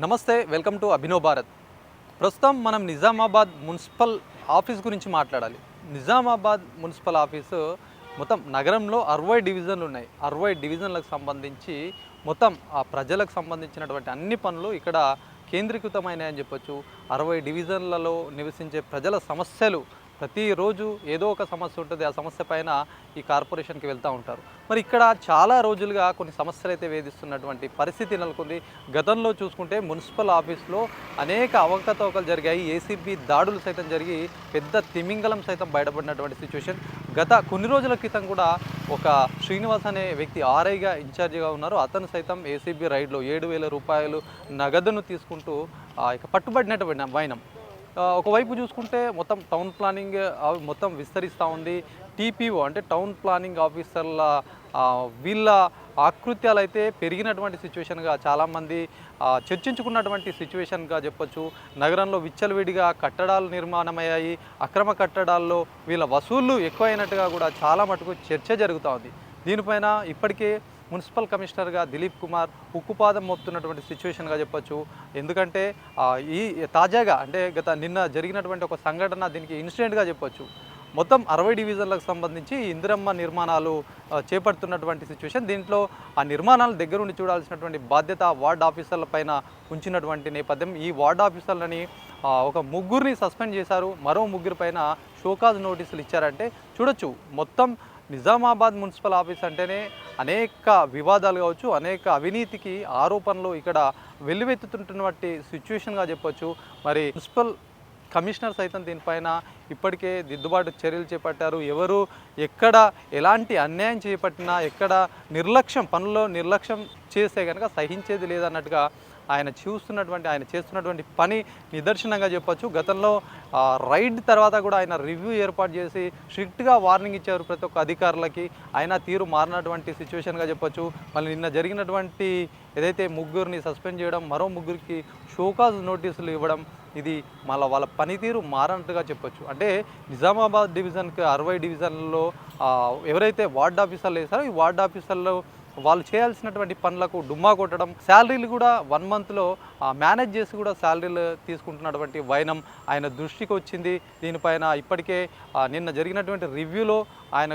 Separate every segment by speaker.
Speaker 1: నమస్తే, welcome to Abhinav Bharat. ప్రస్తుతం మనం నిజామాబాద్ మున్సిపల్ ఆఫీస్ గురించి మాట్లాడాలి. నిజామాబాద్ మున్సిపల్ ఆఫీసు మొత్తం నగరంలో 60 డివిజన్లు ఉన్నాయి. 60 డివిజన్లకు సంబంధించి మొత్తం ఆ ప్రజలకు సంబంధించినటువంటి అన్ని పనులు ఇక్కడ కేంద్రీకృతమైనాయని చెప్పొచ్చు. 60 డివిజన్లలో నివసించే ప్రజల సమస్యలు ప్రతిరోజు ఏదో ఒక సమస్య ఉంటుంది. ఆ సమస్య పైన ఈ కార్పొరేషన్కి వెళ్తూ ఉంటారు. మరి ఇక్కడ చాలా రోజులుగా కొన్ని సమస్యలు అయితే వేధిస్తున్నటువంటి పరిస్థితి నెలకొంది. గతంలో చూసుకుంటే మున్సిపల్ ఆఫీస్లో అనేక అవకతవకలు జరిగాయి. ఏసీబీ దాడులు సైతం జరిగి పెద్ద తిమింగలం సైతం బయటపడినటువంటి సిచ్యువేషన్. గత కొన్ని రోజుల క్రితం కూడా ఒక శ్రీనివాస్ అనే వ్యక్తి ఆర్ఐగా ఇన్ఛార్జిగా ఉన్నారు. అతను సైతం ఏసీబీ రైడ్లో 7,000 రూపాయలు నగదును తీసుకుంటూ ఇక పట్టుబడినటువంటి వైనం. ఒకవైపు చూసుకుంటే మొత్తం టౌన్ ప్లానింగ్ మొత్తం విస్తరిస్తూ ఉంది. టీపీఓ అంటే టౌన్ ప్లానింగ్ ఆఫీసర్ల వీళ్ళ ఆకృత్యాలు అయితే పెరిగినటువంటి సిచ్యువేషన్గా చాలామంది చర్చించుకున్నటువంటి సిచ్యువేషన్గా చెప్పొచ్చు. నగరంలో విచ్చలవిడిగా కట్టడాలు నిర్మాణమయ్యాయి. అక్రమ కట్టడాల్లో వీళ్ళ వసూళ్లు ఎక్కువైనట్టుగా కూడా చాలా మటుకు చర్చ జరుగుతూ ఉంది. దీనిపైన ఇప్పటికే మున్సిపల్ కమిషనర్గా దిలీప్ కుమార్ ఉక్కుపాదం మోపుతున్నటువంటి సిచ్యువేషన్గా చెప్పొచ్చు. ఎందుకంటే ఈ తాజాగా అంటే నిన్న జరిగినటువంటి ఒక సంఘటన దీనికి ఇన్సిడెంట్గా చెప్పొచ్చు. మొత్తం 60 డివిజన్లకు సంబంధించి ఇందిరమ్మ నిర్మాణాలు చేపడుతున్నటువంటి సిచ్యువేషన్. దీంట్లో ఆ నిర్మాణాలు దగ్గరుండి చూడాల్సినటువంటి బాధ్యత వార్డ్ ఆఫీసర్ల పైన ఉంచినటువంటి నేపథ్యం. ఈ వార్డ్ ఆఫీసర్లని ఒక ముగ్గురిని సస్పెండ్ చేశారు. మరో ముగ్గురి పైన షోకాజ్ నోటీసులు ఇచ్చారంటే చూడొచ్చు. మొత్తం నిజామాబాద్ మున్సిపల్ ఆఫీస్ అంటేనే అనేక వివాదాలు కావచ్చు, అనేక అవినీతికి ఆరోపణలు ఇక్కడ వెల్లువెత్తుతున్నటువంటి సిచ్యువేషన్గా చెప్పొచ్చు. మరి మున్సిపల్ కమిషనర్ సైతం దీనిపైన ఇప్పటికే దిద్దుబాటు చర్యలు చేపట్టారు. ఎవరు ఎక్కడ ఎలాంటి అన్యాయం చేపట్టినా, ఎక్కడ పనుల్లో నిర్లక్ష్యం చేస్తే కనుక సహించేది లేదన్నట్టుగా ఆయన చేస్తున్నటువంటి పని నిదర్శనంగా చెప్పొచ్చు. గతంలో రైడ్ తర్వాత కూడా ఆయన రివ్యూ ఏర్పాటు చేసి స్ట్రిక్ట్గా వార్నింగ్ ఇచ్చారు ప్రతి ఒక్క అధికారులకి. ఆయన తీరు మారినటువంటి సిచ్యువేషన్గా చెప్పొచ్చు. మళ్ళీ నిన్న జరిగినటువంటి ఏదైతే ముగ్గురిని సస్పెండ్ చేయడం, మరో ముగ్గురికి షోకాజ్ నోటీసులు ఇవ్వడం, ఇది మళ్ళీ వాళ్ళ పనితీరు మారనట్టుగా చెప్పొచ్చు. అంటే నిజామాబాద్ డివిజన్కి 60 డివిజన్లలో ఎవరైతే వార్డ్ ఆఫీసర్లు వేశారో ఈ వార్డ్ ఆఫీసర్లు వాళ్ళు చేయాల్సినటువంటి పనులకు డుమ్మా కొట్టడం, శాలరీలు కూడా 1 మంత్లో మేనేజ్ చేసి కూడా శాలరీలు తీసుకుంటున్నటువంటి వైనం ఆయన దృష్టికి వచ్చింది. దీనిపైన ఇప్పటికే నిన్న జరిగినటువంటి రివ్యూలో ఆయన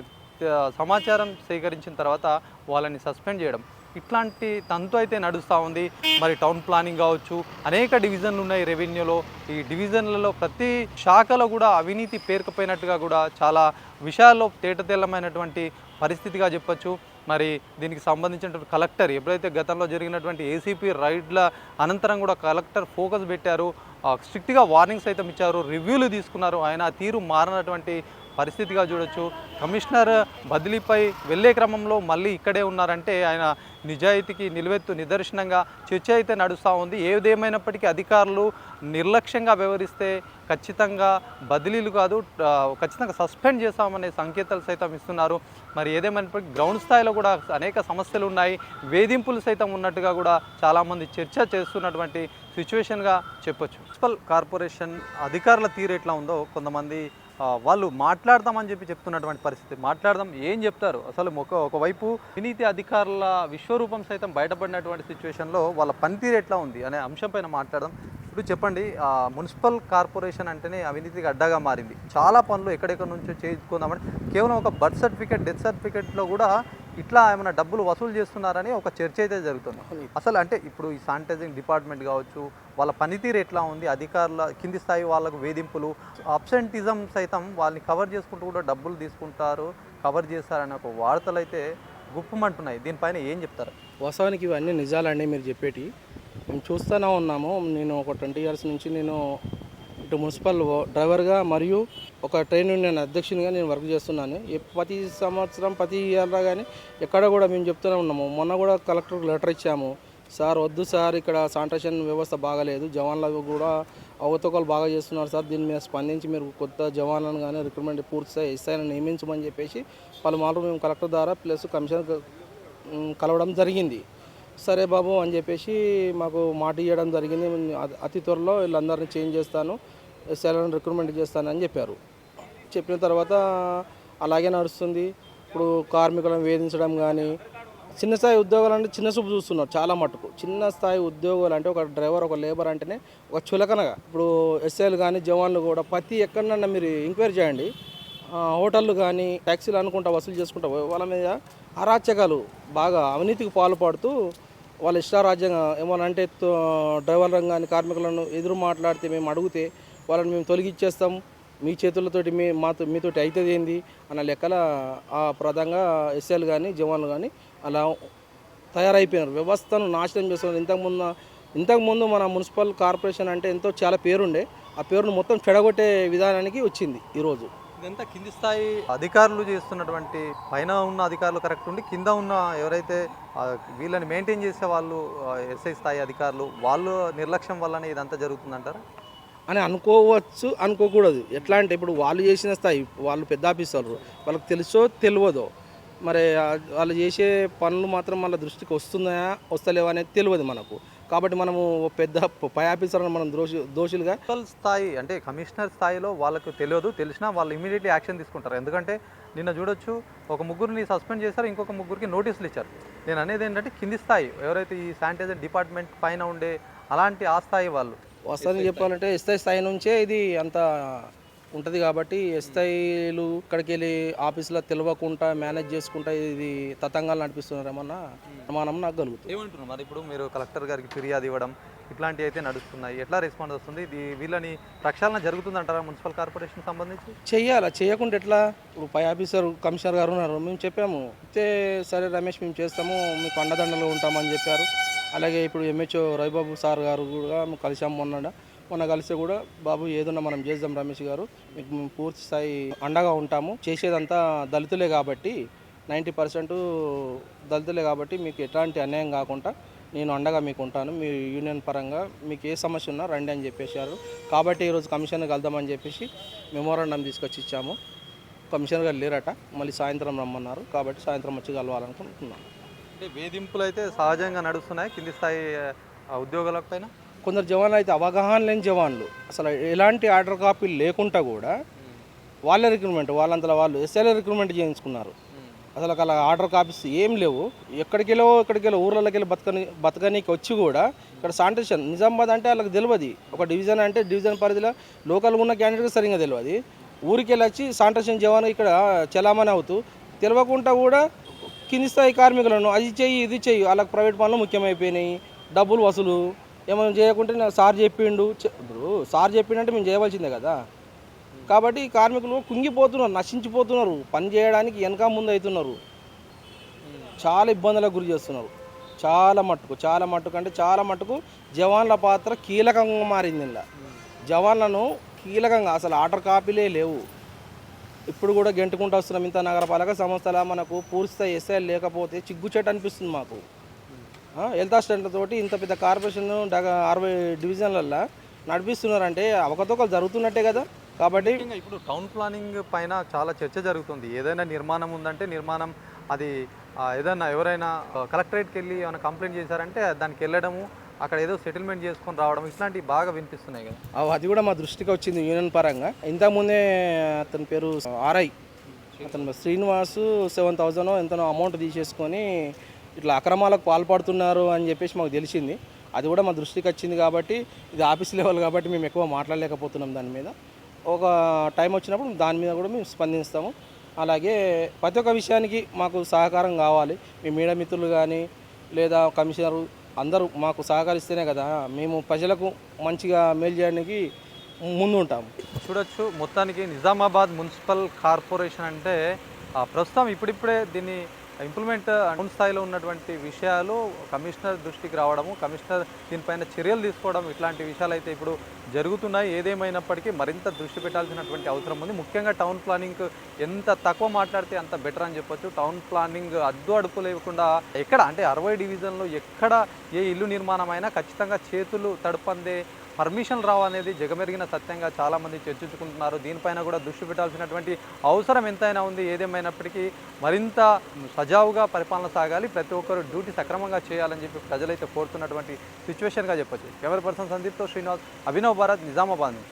Speaker 1: సమాచారం సేకరించిన తర్వాత వాళ్ళని సస్పెండ్ చేయడం, ఇట్లాంటి తంతు అయితే నడుస్తూ ఉంది. మరి టౌన్ ప్లానింగ్ కావచ్చు, అనేక డివిజన్లు ఉన్నాయి రెవెన్యూలో. ఈ డివిజన్లలో ప్రతి శాఖలో కూడా అవినీతి పేరుకుపోయినట్టుగా కూడా చాలా విషయాల్లో తేటతెల్లమైనటువంటి పరిస్థితిగా చెప్పొచ్చు. మరి దీనికి సంబంధించినటువంటి కలెక్టర్ ఎప్పుడైతే గతంలో జరిగినటువంటి ఏసీపీ రైడ్ల అనంతరం కూడా కలెక్టర్ ఫోకస్ పెట్టారు, స్ట్రిక్ట్గా వార్నింగ్స్ అయితే ఇచ్చారు, రివ్యూలు తీసుకున్నారు. ఆయన తీరు మారినటువంటి పరిస్థితిగా చూడొచ్చు. కమిషనర్ బదిలీపై వెళ్ళే క్రమంలో మళ్ళీ ఇక్కడే ఉన్నారంటే ఆయన నిజాయితీకి నిలువెత్తు నిదర్శనంగా చర్చ అయితే నడుస్తూ ఉంది. ఏదేమైనప్పటికీ అధికారులు నిర్లక్ష్యంగా వ్యవహరిస్తే ఖచ్చితంగా బదిలీలు కాదు, ఖచ్చితంగా సస్పెండ్ చేస్తామనే సంకేతాలు సైతం ఇస్తున్నారు. మరి ఏదేమైనప్పటికీ గ్రౌండ్ స్థాయిలో కూడా అనేక సమస్యలు ఉన్నాయి, వేధింపులు సైతం ఉన్నట్టుగా కూడా చాలామంది చర్చ చేస్తున్నటువంటి సిచ్యువేషన్గా చెప్పొచ్చు. మున్సిపల్ కార్పొరేషన్ అధికారుల తీరు ఎట్లా ఉందో కొంతమంది వాళ్ళు మాట్లాడదామని చెప్తున్నటువంటి పరిస్థితి. మాట్లాడదాం, ఏం చెప్తారు అసలు? ఒకవైపు అవినీతి అధికారుల విశ్వరూపం సైతం బయటపడినటువంటి సిచ్యువేషన్లో వాళ్ళ పనితీరు ఎట్లా ఉంది అనే అంశంపైన మాట్లాడదాం. ఇప్పుడు చెప్పండి, మున్సిపల్ కార్పొరేషన్ అంటేనే అవినీతికి అడ్డగా మారింది. చాలా పనులు ఎక్కడెక్కడ నుంచో చేసుకుందామని కేవలం ఒక బర్త్ సర్టిఫికేట్, డెత్ సర్టిఫికేట్లో కూడా ఇట్లా ఏమైనా డబ్బులు వసూలు చేస్తున్నారని ఒక చర్చ అయితే జరుగుతుంది. అసలు అంటే ఇప్పుడు ఈ శానిటైజింగ్ డిపార్ట్మెంట్ కావచ్చు, వాళ్ళ పనితీరు ఎట్లా ఉంది, అధికారుల కింది స్థాయి వాళ్ళకు వేధింపులు, అబ్సెంటిజం సైతం వాళ్ళని కవర్ చేసుకుంటూ కూడా డబ్బులు తీసుకుంటారు, కవర్ చేస్తారని ఒక వార్తలు అయితే గుప్పమంటున్నాయి. దీనిపైన ఏం చెప్తారు?
Speaker 2: వాస్తవానికి ఇవన్నీ నిజాలండి మీరు చెప్పేటి. మేము చూస్తూనే ఉన్నాము. నేను ఒక 20 ఇయర్స్ నుంచి నేను ఇటు మున్సిపల్ డ్రైవర్గా మరియు ఒక ట్రైన్ యూనియన్ అధ్యక్షునిగా నేను వర్క్ చేస్తున్నాను. ప్రతి సంవత్సరం ప్రతి ఇయర్లో కానీ ఎక్కడ కూడా మేము చెప్తూనే ఉన్నాము. మొన్న కూడా కలెక్టర్కి లెటర్ ఇచ్చాము. సార్ వద్దు సార్, ఇక్కడ శానిటేషన్ వ్యవస్థ బాగాలేదు, జవాన్లకు కూడా అవతోకలు బాగా చేస్తున్నారు సార్, దీని మీద స్పందించి మీరు కొత్త జవాన్లను కానీ రిక్రూట్మెంట్ పూర్తి ఎస్ఐని నియమించమని చెప్పేసి పలుమార్లు మేము కలెక్టర్ ద్వారా ప్లస్ కమిషనర్ కలవడం జరిగింది. సరే బాబు అని చెప్పేసి మాకు మాట ఇవ్వడం జరిగింది. అతి త్వరలో వీళ్ళందరినీ చేంజ్ చేస్తాను, ఎస్ఐలను రిక్రూట్మెంట్ చేస్తానని చెప్పారు. చెప్పిన తర్వాత అలాగే నడుస్తుంది. ఇప్పుడు కార్మికులను వేధించడం కానీ, చిన్న స్థాయి ఉద్యోగాలు అంటే చిన్న చూపు చూస్తున్నారు చాలా మటుకు. చిన్న స్థాయి ఉద్యోగాలు అంటే ఒక డ్రైవర్ ఒక లేబర్ అంటేనే ఒక చులకనగా. ఇప్పుడు ఎస్ఐలు కానీ జవాన్లు కూడా ప్రతి ఎక్కడన్నా మీరు ఎంక్వైరీ చేయండి, హోటళ్ళు కానీ ట్యాక్సీలు అనుకుంటా వసూలు చేసుకుంటా వాళ్ళ మీద అరాచకాలు బాగా అవినీతికి పాల్పడుతూ వాళ్ళ ఇష్టారాజ్యంగా ఏమనంటే డ్రైవర్ రంగాన్ని కార్మికులను ఎదురు మాట్లాడితే మేము అడిగితే వాళ్ళని మేము తొలగిచ్చేస్తాం, మీ చేతులతోటి మీతోటి అవుతుంది ఏంది అన్న లెక్కల ప్రధానంగా ఎస్ఐలు కానీ జవాన్లు కానీ అలా తయారైపోయినారు. వ్యవస్థను నాశనం చేస్తున్నారు. ఇంతకుముందు మన మున్సిపల్ కార్పొరేషన్ అంటే ఎంతో చాలా పేరుండే, ఆ పేరును మొత్తం చెడగొట్టే విధానానికి వచ్చింది ఈరోజు.
Speaker 1: ఇదంతా కింది స్థాయి అధికారులు చేస్తున్నటువంటి, పైన ఉన్న అధికారులు కరెక్ట్ ఉండి కింద ఉన్న ఎవరైతే వీళ్ళని మెయింటైన్ చేసే వాళ్ళు ఎస్ఐ స్థాయి అధికారులు వాళ్ళు నిర్లక్ష్యం వల్లనే ఇదంతా జరుగుతుందంటారా
Speaker 2: అని అనుకోవచ్చు, అనుకోకూడదు. ఎట్లా అంటే ఇప్పుడు వాళ్ళు చేసిన స్థాయి, వాళ్ళు పెద్ద ఆఫీసర్లు, వాళ్ళకి తెలుసో తెలియదో, మరి వాళ్ళు చేసే పనులు మాత్రం మన దృష్టికి వస్తున్నాయా వస్తలేవా అనేది తెలియదు మనకు. కాబట్టి మనము పెద్ద పై ఆఫీసర్లను మనం దోషులుగా
Speaker 1: మున్సిపల్ స్థాయి అంటే కమిషనర్ స్థాయిలో వాళ్ళకు తెలియదు, తెలిసినా వాళ్ళు ఇమీడియట్లీ యాక్షన్ తీసుకుంటారు. ఎందుకంటే నిన్న చూడొచ్చు, ఒక ముగ్గురిని సస్పెండ్ చేశారు, ఇంకొక ముగ్గురికి నోటీసులు ఇచ్చారు. నేను అనేది ఏంటంటే కింది స్థాయి ఎవరైతే ఈ శానిటైజర్ డిపార్ట్మెంట్ పైన ఉండే అలాంటి ఆ స్థాయి వాళ్ళు
Speaker 2: వస్తుందని చెప్పాలంటే ఎస్ఐ స్థాయి నుంచే ఇది అంత ఉంటుంది. కాబట్టి ఎస్ఐలు ఇక్కడికి వెళ్ళి ఆఫీసులో తెలియకుండా మేనేజ్ చేసుకుంటా ఇది తతంగాలు నడిపిస్తున్నారేమన్నా అనుమానం నాకు కలుగుతుంది.
Speaker 1: ఏమంటున్నారు మరి ఇప్పుడు మీరు కలెక్టర్ గారికి ఫిర్యాదు ఇవ్వడం ఇట్లాంటివి అయితే నడుస్తున్నాయి, ఎట్లా రెస్పాండ్ వస్తుంది? ఇది వీళ్ళని ప్రక్షాళన జరుగుతుందంటారా మున్సిపల్ కార్పొరేషన్ సంబంధించి?
Speaker 2: చెయ్యాలా, చేయకుండా ఎట్లా? ఇప్పుడు పై ఆఫీసర్ కమిషనర్ గారు ఉన్నారు, మేము చెప్పాము, అయితే సరే రమేష్ మేము చేస్తాము, మీకు అండదండలు ఉంటామని చెప్పారు. అలాగే ఇప్పుడు ఎంహెచ్ఓ రవిబాబు సార్ గారు కూడా కలిసాము మొన్న కలిసి కూడా, బాబు ఏదన్నా మనం చేద్దాం రమేష్ గారు, మీకు మేము పూర్తి స్థాయి అండగా ఉంటాము, చేసేదంతా దళితులే కాబట్టి 90% దళితులే కాబట్టి మీకు ఎట్లాంటి అన్యాయం కాకుండా నేను అండగా మీకు ఉంటాను, మీ యూనియన్ పరంగా మీకు ఏ సమస్య ఉన్నా రండి అని చెప్పేశారు. కాబట్టి ఈరోజు కమిషనర్ కలుద్దామని చెప్పేసి మెమోరాండం తీసుకొచ్చి ఇచ్చాము. కమిషనర్ గారు లేరట, మళ్ళీ సాయంత్రం రమ్మన్నారు. కాబట్టి సాయంత్రం వచ్చి కలవాలనుకుంటున్నాను.
Speaker 1: అంటే వేధింపులు అయితే సహజంగా నడుస్తున్నాయి కింది స్థాయి ఉద్యోగుల పైన.
Speaker 2: కొందరు జవాన్లు అయితే అవగాహన లేని జవాన్లు, అసలు ఎలాంటి ఆర్డర్ కాపీలు లేకుండా కూడా వాళ్ళ రిక్రూట్మెంట్ వాళ్ళంతలో వాళ్ళు ఎస్ఐల రిక్రూట్మెంట్ చేయించుకున్నారు. అసలు అలా ఆర్డర్ కాపీస్ ఏం లేవు. ఎక్కడికెళ్ళో ఊర్లలోకి వెళ్ళి బతకనీకి వచ్చి కూడా ఇక్కడ శానిటేషన్ నిజామాబాద్ అంటే వాళ్ళకి తెలియదు. ఒక డివిజన్ అంటే డివిజన్ పరిధిలో లోకల్గా ఉన్న క్యాండిడేట్కి సరిగ్గా తెలియదు. ఊరికి వెళ్ళి వచ్చి శానిటేషన్ జవాన్ ఇక్కడ చలామణి అవుతూ తెలియకుండా కూడా కింది స్థాయి కార్మికులను అది చెయ్యి ఇది చెయ్యి, వాళ్ళకి ప్రైవేట్ పనులు ముఖ్యమైపోయినాయి, డబ్బులు వసూలు, ఏమైనా చేయకుంటే నాకు సార్ చెప్పిండు, ఇప్పుడు సార్ చెప్పిండంటే మేము చేయవలసిందే కదా. కాబట్టి కార్మికులు కుంగిపోతున్నారు, నశించిపోతున్నారు, పని చేయడానికి వెనక ముందు అవుతున్నారు, చాలా ఇబ్బందులకు గురి చేస్తున్నారు. చాలా మట్టుకు అంటే చాలా మట్టుకు జవాన్ల పాత్ర కీలకంగా మారింది. ఇలా జవాన్లను కీలకంగా అసలు ఆర్డర్ కాపీలే లేవు. ఇప్పుడు కూడా గెంటుకుంటూ వస్తున్నాం. ఇంత నగరపాలక సంస్థల మనకు పూర్తిస్థాయి ఎస్ఐలు లేకపోతే చిగ్గుచేట అనిపిస్తుంది మాకు. హెల్త్ అసిస్టెంట్ల తోటి ఇంత పెద్ద కార్పొరేషన్ 60 డివిజన్లల్లో నడిపిస్తున్నారంటే అవకతవకలు జరుగుతున్నట్టే కదా. కాబట్టి
Speaker 1: ఇప్పుడు టౌన్ ప్లానింగ్ పైన చాలా చర్చ జరుగుతుంది. ఏదైనా నిర్మాణం ఉందంటే నిర్మాణం అది ఏదైనా ఎవరైనా కలెక్టరేట్కి వెళ్ళి ఏమైనా కంప్లైంట్ చేశారంటే దానికి వెళ్ళడము, అక్కడ ఏదో సెటిల్మెంట్ చేసుకొని రావడం, ఇట్లాంటివి బాగా వినిపిస్తున్నాయి కదా.
Speaker 2: అది కూడా మా దృష్టికి వచ్చింది యూనియన్ పరంగా. ఇంతకుముందే అతని పేరు ఆర్ఐ, అతను శ్రీనివాసు 7,000 ఎంతనో అమౌంట్ తీసేసుకొని ఇట్లా అక్రమాలకు పాల్పడుతున్నారు అని చెప్పేసి మాకు తెలిసింది. అది కూడా మా దృష్టికి వచ్చింది. కాబట్టి ఇది ఆఫీస్ లెవెల్ కాబట్టి మేము ఎక్కువ మాట్లాడలేకపోతున్నాం దాని మీద. ఒక టైం వచ్చినప్పుడు దాని మీద కూడా మేము స్పందిస్తాము. అలాగే ప్రతి ఒక్క విషయానికి మాకు సహకారం కావాలి. మీ మీడియా మిత్రులు కానీ లేదా కమిషనరు అందరూ మాకు సహకరిస్తేనే కదా మేము ప్రజలకు మంచిగా మేలు చేయడానికి ముందు ఉంటాము.
Speaker 1: చూడొచ్చు, మొత్తానికి నిజామాబాద్ మున్సిపల్ కార్పొరేషన్ అంటే ప్రస్తుతం ఇప్పుడిప్పుడే దీన్ని ఇంప్లిమెంట్ టౌన్ స్థాయిలో ఉన్నటువంటి విషయాలు కమిషనర్ దృష్టికి రావడము, కమిషనర్ దీనిపైన చర్యలు తీసుకోవడం, ఇట్లాంటి విషయాలు అయితే ఇప్పుడు జరుగుతున్నాయి. ఏదేమైనప్పటికీ మరింత దృష్టి పెట్టాల్సినటువంటి అవసరం ఉంది. ముఖ్యంగా టౌన్ ప్లానింగ్ ఎంత తక్కువ మాట్లాడితే అంత బెటర్ అని చెప్పొచ్చు. టౌన్ ప్లానింగ్ అడ్డు అడుపు లేకుండా ఎక్కడ అంటే 60 డివిజన్లో ఎక్కడ ఏ ఇల్లు నిర్మాణం అయినా ఖచ్చితంగా చేతులు తడుపందే పర్మిషన్ రావు అనేది జగమెరిగిన సత్యంగా చాలామంది చర్చించుకుంటున్నారు. దీనిపైన కూడా దృష్టి పెట్టాల్సినటువంటి అవసరం ఎంతైనా ఉంది. ఏదేమైనప్పటికీ మరింత సజావుగా పరిపాలన సాగాలి, ప్రతి ఒక్కరు డ్యూటీ సక్రమంగా చేయాలని చెప్పి ప్రజలైతే కోరుతున్నటువంటి సిచ్యువేషన్గా చెప్పొచ్చు. కెమెరా పర్సన్ సందీప్తో శ్రీనివాస్, అభినవ్ భారత్, నిజామాబాద్.